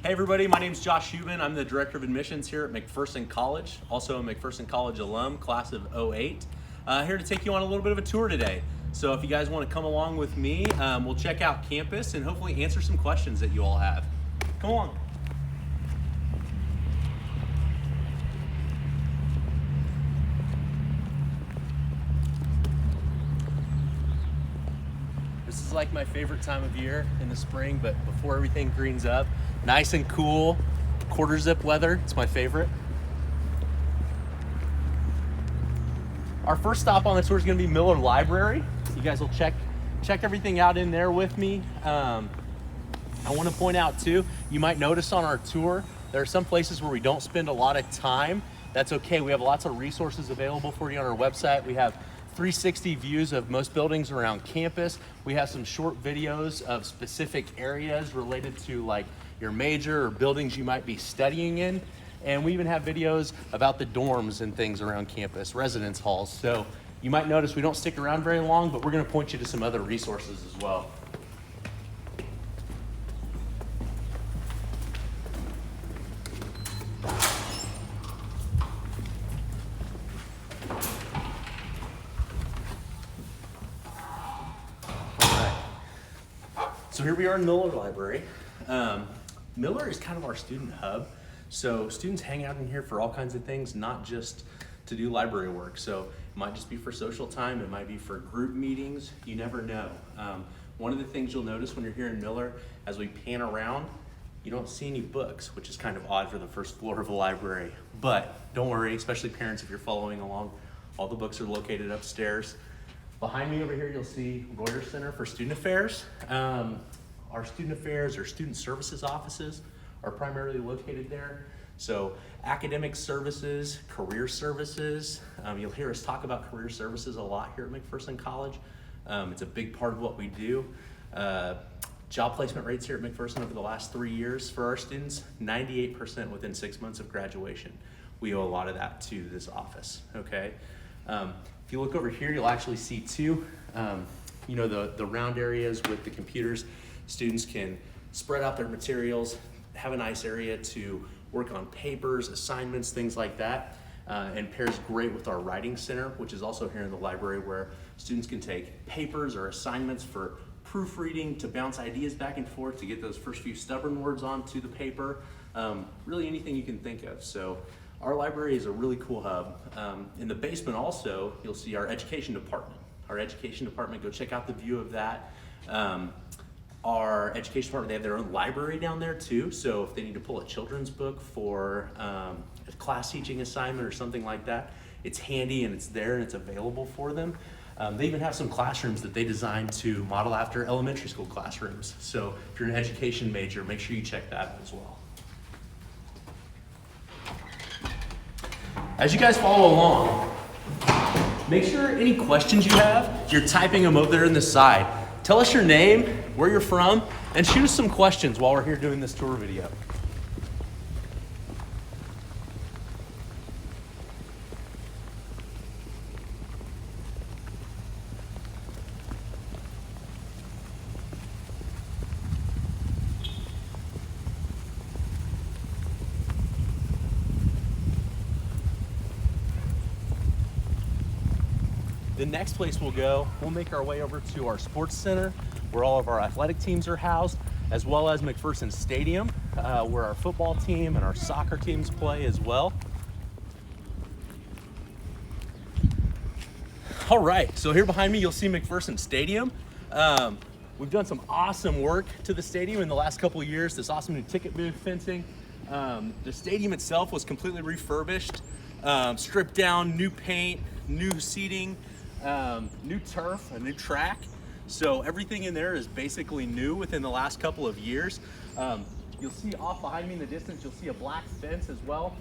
Hey everybody, my name is Josh Hubin. I'm the Director of Admissions here at McPherson College, also a McPherson College alum, class of '08. Here to take you on a little bit of a tour today. So if you guys want to come along with me, we'll check out campus and hopefully answer some questions that you all have. Come along. This is like my favorite time of year in the spring, but before everything greens up, nice and cool, quarter zip weather, it's my favorite. Our first stop on the tour is gonna be Miller Library. You guys will check everything out in there with me. I wanna point out too, you might notice on our tour, there are some places where we don't spend a lot of time. That's okay, we have lots of resources available for you on our website. We have 360 views of most buildings around campus. We have some short videos of specific areas related to like your major or buildings you might be studying in. And we even have videos about the dorms and things around campus, residence halls. So you might notice we don't stick around very long, but we're gonna point you to some other resources as well. So here we are in Miller Library. Miller is kind of our student hub. So students hang out in here for all kinds of things, not just to do library work. So it might just be for social time, it might be for group meetings, you never know. One of the things you'll notice when you're here in Miller, as we pan around, you don't see any books, which is kind of odd for the first floor of a library. But don't worry, especially parents if you're following along, all the books are located upstairs. Behind me over here, you'll see Reuters Center for Student Affairs. Our student affairs or student services offices are primarily located there. So academic services, career services, you'll hear us talk about career services a lot here at McPherson College. It's a big part of what we do. Job placement rates here at McPherson over the last 3 years for our students, 98% within 6 months of graduation. We owe a lot of that to this office, okay? If you look over here, you'll actually see two, the round areas with the computers. Students can spread out their materials, have a nice area to work on papers, assignments, things like that, and pairs great with our writing center, which is also here in the library where students can take papers or assignments for proofreading to bounce ideas back and forth to get those first few stubborn words onto the paper, really anything you can think of. So our library is a really cool hub. In the basement also, you'll see our education department. Our education department, go check out the view of that. Our education department, they have their own library down there too. So if they need to pull a children's book for a class teaching assignment or something like that, it's handy and it's there and it's available for them. They even have some classrooms that they designed to model after elementary school classrooms. So if you're an education major, make sure you check that out as well. As you guys follow along, make sure any questions you have, you're typing them over there in the side. Tell us your name, where you're from, and shoot us some questions while we're here doing this tour video. The next place we'll make our way over to our sports center where all of our athletic teams are housed, as well as McPherson Stadium, where our football team and our soccer teams play as well. All right, so here behind me, you'll see McPherson Stadium. We've done some awesome work to the stadium in the last couple of years, this awesome new ticket booth fencing. The stadium itself was completely refurbished, stripped down, new paint, new seating, new turf, a new track. So everything in there is basically new within the last couple of years. You'll see off behind me in the distance, you'll see a black fence as well.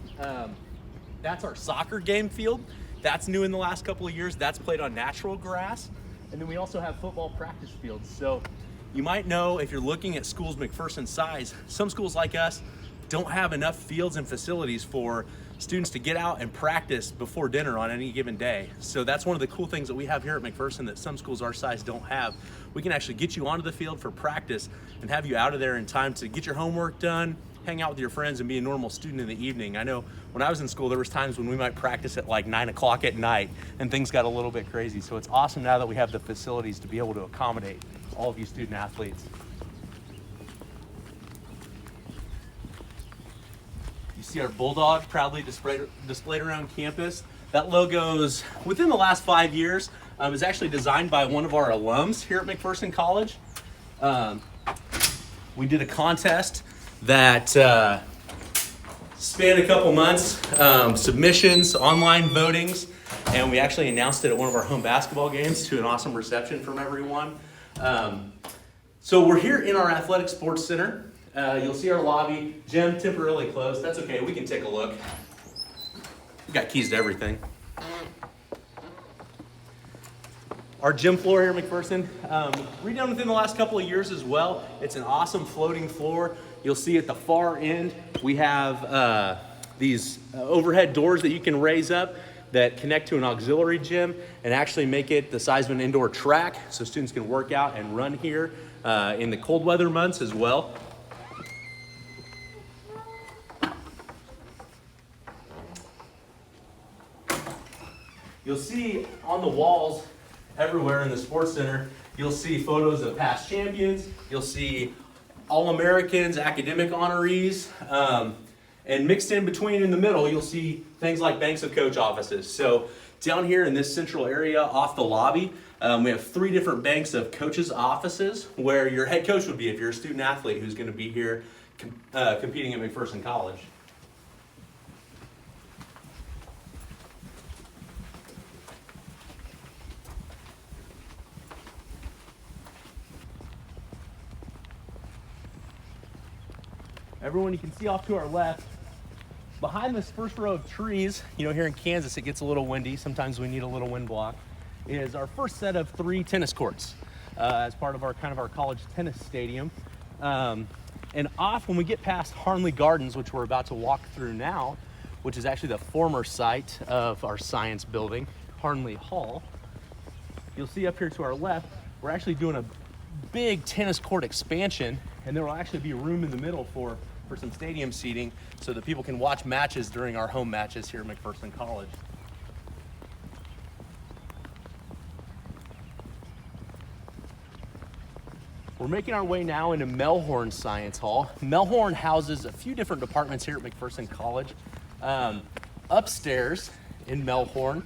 That's our soccer game field. That's new in the last couple of years. That's played on natural grass. And then we also have football practice fields. So you might know if you're looking at schools McPherson size, some schools like us don't have enough fields and facilities for students to get out and practice before dinner on any given day. So that's one of the cool things that we have here at McPherson that some schools our size don't have. We can actually get you onto the field for practice and have you out of there in time to get your homework done, hang out with your friends and be a normal student in the evening. I know when I was in school, there was times when we might practice at like 9 o'clock at night and things got a little bit crazy. So it's awesome now that we have the facilities to be able to accommodate all of you student athletes. You see our Bulldog proudly displayed around campus. That logo's, within the last 5 years, is actually designed by one of our alums here at McPherson College. We did a contest that spanned a couple months, submissions, online votings, and we actually announced it at one of our home basketball games to an awesome reception from everyone. So we're here in our athletic sports center. You'll see our lobby. Gym temporarily closed. That's okay, we can take a look. We got keys to everything. Our gym floor here at McPherson, redone within the last couple of years as well. It's an awesome floating floor. You'll see at the far end, we have these overhead doors that you can raise up that connect to an auxiliary gym and actually make it the size of an indoor track so students can work out and run here in the cold weather months as well. You'll see on the walls everywhere in the sports center, you'll see photos of past champions, you'll see All-Americans, academic honorees, and mixed in between in the middle, you'll see things like banks of coach offices. So down here in this central area off the lobby, we have 3 different banks of coaches' offices where your head coach would be if you're a student athlete who's going to be here competing at McPherson College. Everyone, you can see off to our left, behind this first row of trees, you know, here in Kansas, it gets a little windy. Sometimes we need a little wind block. Is our first set of 3 tennis courts as part of our college tennis stadium. And off when we get past Harnley Gardens, which we're about to walk through now, which is actually the former site of our science building, Harnley Hall. You'll see up here to our left, we're actually doing a big tennis court expansion, and there will actually be room in the middle for some stadium seating so that people can watch matches during our home matches here at McPherson College. We're making our way now into Melhorn Science Hall. Melhorn houses a few different departments here at McPherson College. Upstairs in Melhorn,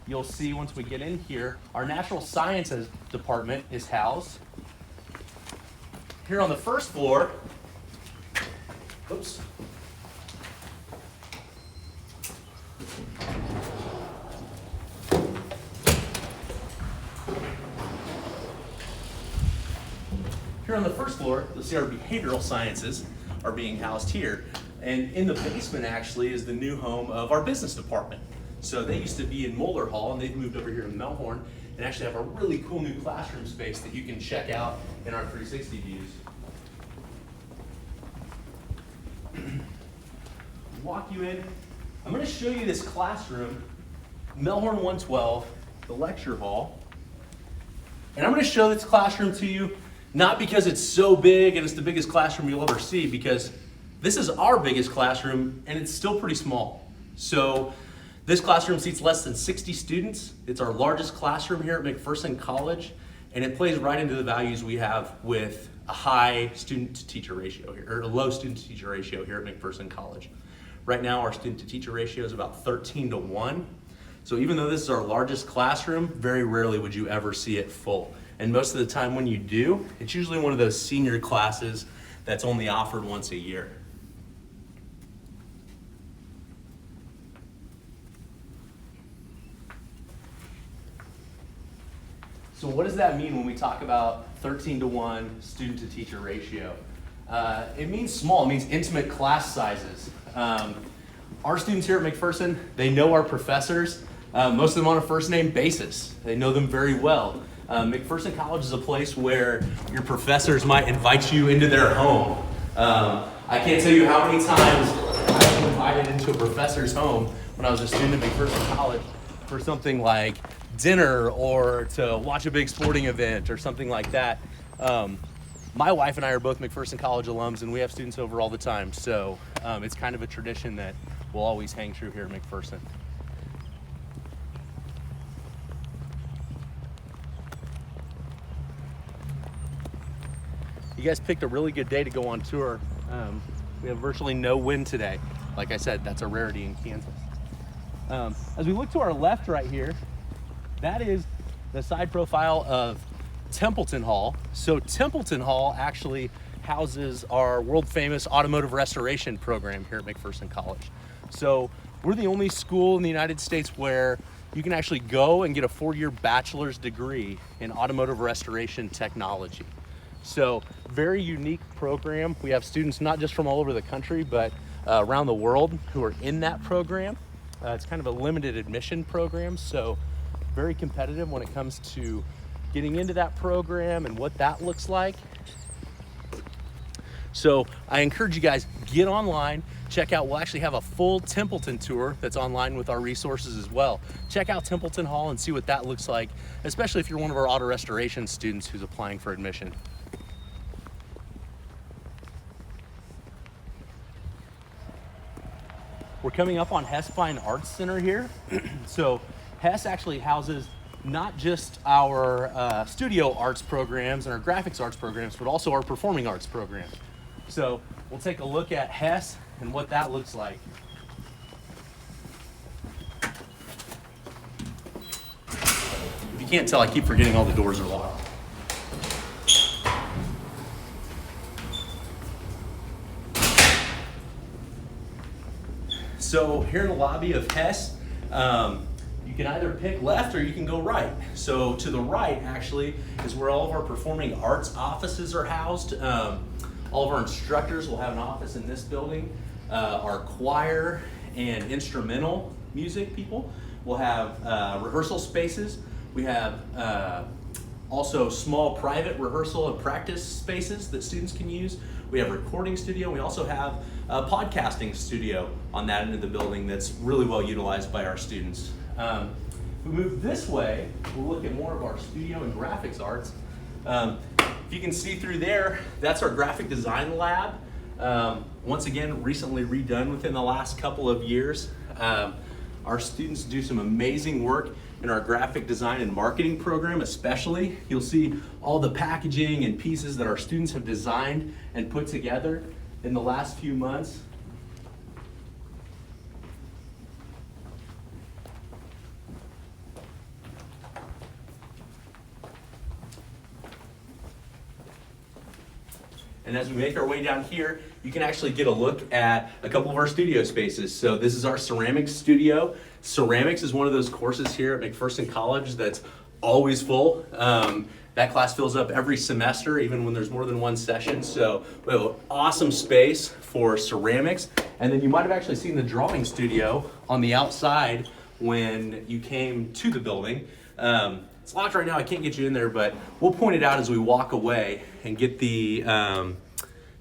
you'll see once we get in here, our Natural Sciences department is housed. Here on the first floor, oops. Here on the first floor, you'll see our behavioral sciences are being housed here. And in the basement actually is the new home of our business department. So they used to be in Moeller Hall and they've moved over here to Melhorn and actually have a really cool new classroom space that you can check out in our 360 views. Walk you in. I'm going to show you this classroom, Melhorn 112, the lecture hall. And I'm going to show this classroom to you, not because it's so big and it's the biggest classroom you'll ever see, because this is our biggest classroom and it's still pretty small. So this classroom seats less than 60 students. It's our largest classroom here at McPherson College, and it plays right into the values we have with a high student-to-teacher ratio here, or a low student-to-teacher ratio here at McPherson College. Right now, our student-to-teacher ratio is about 13-to-1. So even though this is our largest classroom, very rarely would you ever see it full. And most of the time when you do, it's usually one of those senior classes that's only offered once a year. So what does that mean when we talk about 13-to-1 student-to-teacher ratio? It means small, it means intimate class sizes. Our students here at McPherson, they know our professors, most of them on a first name basis. They know them very well. McPherson College is a place where your professors might invite you into their home. I can't tell you how many times I was invited into a professor's home when I was a student at McPherson College for something like dinner or to watch a big sporting event or something like that. my wife and I are both McPherson College alums, and we have students over all the time. So it's kind of a tradition that will always hang true here at McPherson. You guys picked a really good day to go on tour. We have virtually no wind today. Like I said, that's a rarity in Kansas. As we look to our left right here, that is the side profile of Templeton Hall. So Templeton Hall actually houses our world famous automotive restoration program here at McPherson College. So we're the only school in the United States where you can actually go and get a 4-year bachelor's degree in automotive restoration technology. So very unique program. We have students not just from all over the country, but around the world who are in that program. It's kind of a limited admission program, so very competitive when it comes to getting into that program and what that looks like. So I encourage you guys, get online, check out, we'll actually have a full Templeton tour that's online with our resources as well. Check out Templeton Hall and see what that looks like, especially if you're one of our auto restoration students who's applying for admission. We're coming up on Hess Fine Arts Center here. So Hess actually houses not just our studio arts programs and our graphics arts programs, but also our performing arts program. So we'll take a look at Hess and what that looks like. If you can't tell, I keep forgetting all the doors are locked. So here in the lobby of Hess, you can either pick left or you can go right. So to the right actually is where all of our performing arts offices are housed. All of our instructors will have an office in this building. Our choir and instrumental music people will have rehearsal spaces. We have also small private rehearsal and practice spaces that students can use. We have a recording studio. We also have a podcasting studio on that end of the building that's really well utilized by our students. If we move this way, we'll look at more of our studio and graphics arts. If you can see through there, that's our graphic design lab. Once again, recently redone within the last couple of years. Our students do some amazing work in our graphic design and marketing program especially. You'll see all the packaging and pieces that our students have designed and put together in the last few months. And as we make our way down here, you can actually get a look at a couple of our studio spaces. So this is our ceramics studio. Ceramics is one of those courses here at McPherson College that's always full. That class fills up every semester, even when there's more than one session. So we have an awesome space for ceramics. And then you might have actually seen the drawing studio on the outside when you came to the building. It's locked right now, I can't get you in there, but we'll point it out as we walk away and get the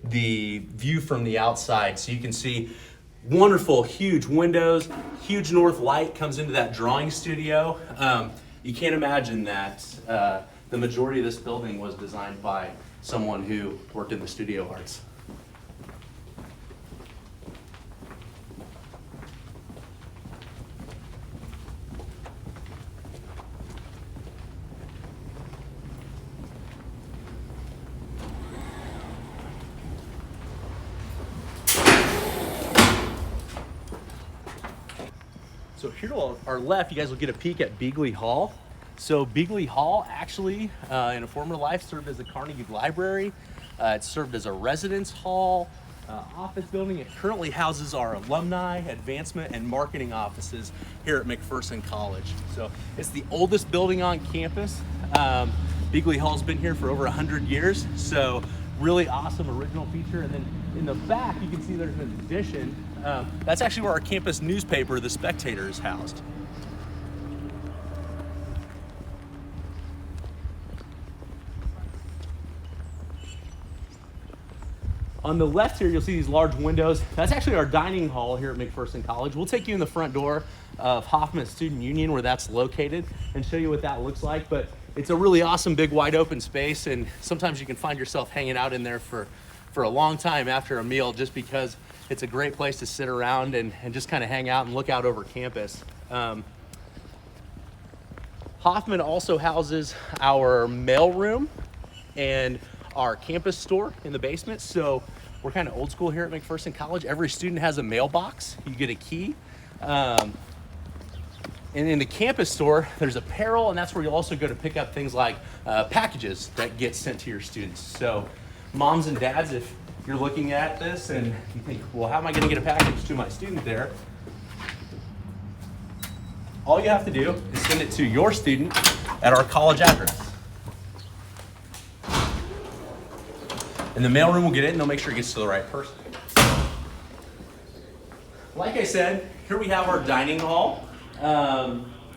view from the outside. So you can see wonderful, huge windows, huge north light comes into that drawing studio. You can't imagine that the majority of this building was designed by someone who worked in the studio arts. So here to our left, you guys will get a peek at Beagley Hall. So Beagley Hall actually, in a former life, served as a Carnegie Library. It served as a residence hall, office building. It currently houses our alumni, advancement, and marketing offices here at McPherson College. So it's the oldest building on campus. Beagley Hall's been here for over 100 years. So really awesome original feature. And then in the back, you can see there's an addition. That's actually where our campus newspaper, The Spectator, is housed. On the left here, you'll see these large windows. That's actually our dining hall here at McPherson College. We'll take you in the front door of Hoffman Student Union where that's located and show you what that looks like. But It's a really awesome, big, wide open space, and sometimes you can find yourself hanging out in there for a long time after a meal, just because it's a great place to sit around and just kind of hang out and look out over campus. Hoffman also houses our mail room and our campus store in the basement. So we're kind of old school here at McPherson College. Every student has a mailbox. You get a key. And in the campus store, there's apparel, and that's where you'll also go to pick up things like packages that get sent to your students. So moms and dads, if you're looking at this and you think, well, how am I going to get a package to my student there? All you have to do is send it to your student at our college address. And the mailroom will get it, and they'll make sure it gets to the right person. Like I said, here we have our dining hall.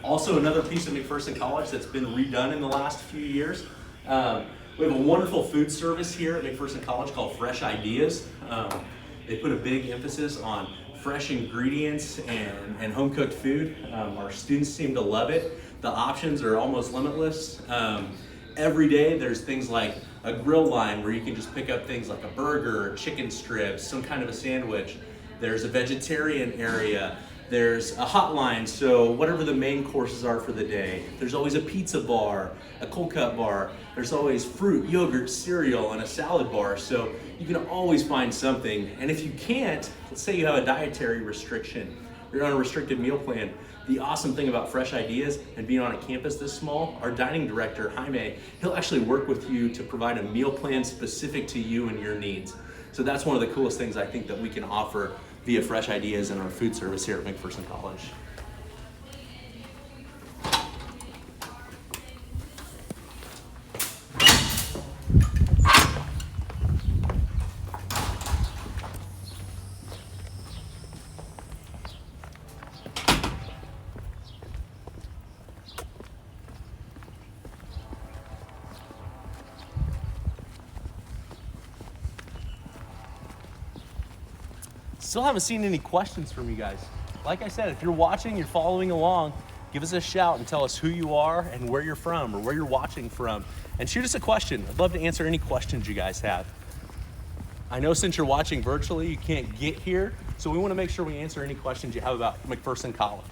Also another piece of McPherson College that's been redone in the last few years. We have a wonderful food service here at McPherson College called Fresh Ideas. They put a big emphasis on fresh ingredients and home-cooked food. Our students seem to love it. The options are almost limitless. Every day there's things like a grill line where you can just pick up things like a burger, chicken strips, some kind of a sandwich. There's a vegetarian area. There's a hotline, so whatever the main courses are for the day. There's always a pizza bar, a cold cut bar. There's always fruit, yogurt, cereal, and a salad bar, so you can always find something. And if you can't, let's say you have a dietary restriction, you're on a restricted meal plan, the awesome thing about Fresh Ideas and being on a campus this small, our dining director, Jaime, he'll actually work with you to provide a meal plan specific to you and your needs. So that's one of the coolest things I think that we can offer via Fresh Ideas and our food service here at McPherson College. Still haven't seen any questions from you guys. Like I said, if you're watching, you're following along, give us a shout and tell us who you are and where you're from or where you're watching from. And shoot us a question. I'd love to answer any questions you guys have. I know since you're watching virtually, you can't get here, so we want to make sure we answer any questions you have about McPherson College.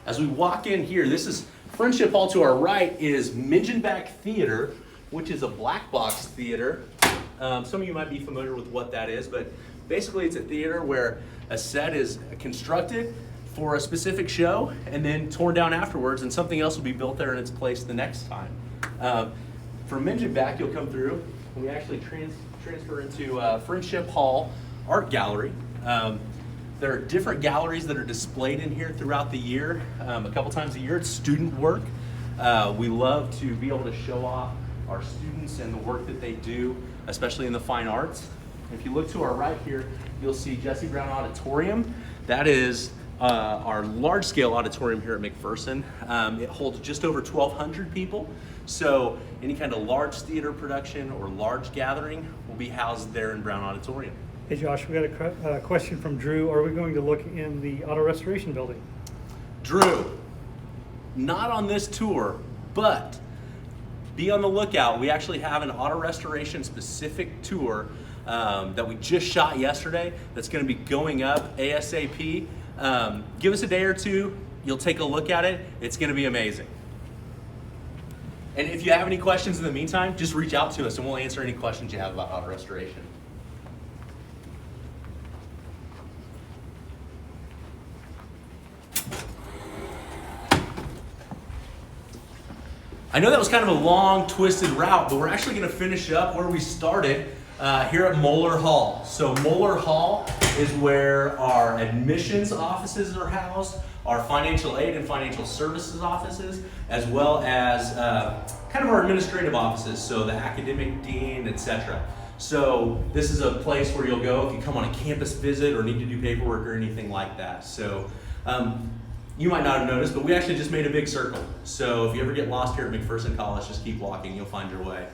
As we walk in here, this is Friendship Hall. To our right is Mingenbach Theater, which is a black box theater. Some of you might be familiar with what that is, but basically it's a theater where a set is constructed for a specific show and then torn down afterwards, and something else will be built there in its place the next time. From Mingenbach, you'll come through, and we actually transfer into Friendship Hall Art Gallery. There are different galleries that are displayed in here throughout the year. A couple times a year, it's student work. We love to be able to show off our students and the work that they do, especially in the fine arts. If you look to our right here, you'll see Jesse Brown Auditorium. That is our large-scale auditorium here at McPherson. It holds just over 1,200 people. So any kind of large theater production or large gathering will be housed there in Brown Auditorium. Hey Josh, we got a question from Drew. Are we going to look in the auto restoration building? Drew, not on this tour, but be on the lookout. We actually have an auto restoration specific tour that we just shot yesterday that's going to be going up ASAP. Give us a day or two. You'll take a look at it. It's going to be amazing. And if you have any questions in the meantime, just reach out to us and we'll answer any questions you have about auto restoration. I know that was kind of a long, twisted route, but we're actually going to finish up where we started here at Moeller Hall. So Moeller Hall is where our admissions offices are housed, our financial aid and financial services offices, as well as kind of our administrative offices, so the academic dean, etc. So this is a place where you'll go if you come on a campus visit or need to do paperwork or anything like that. So you might not have noticed, but we actually just made a big circle. So if you ever get lost here at McPherson College, just keep walking, you'll find your way.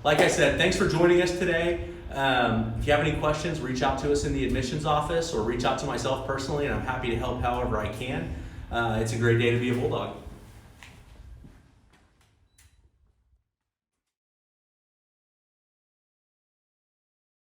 Like I said, thanks for joining us today. If you have any questions, reach out to us in the admissions office or reach out to myself personally, and I'm happy to help however I can. It's a great day to be a Bulldog.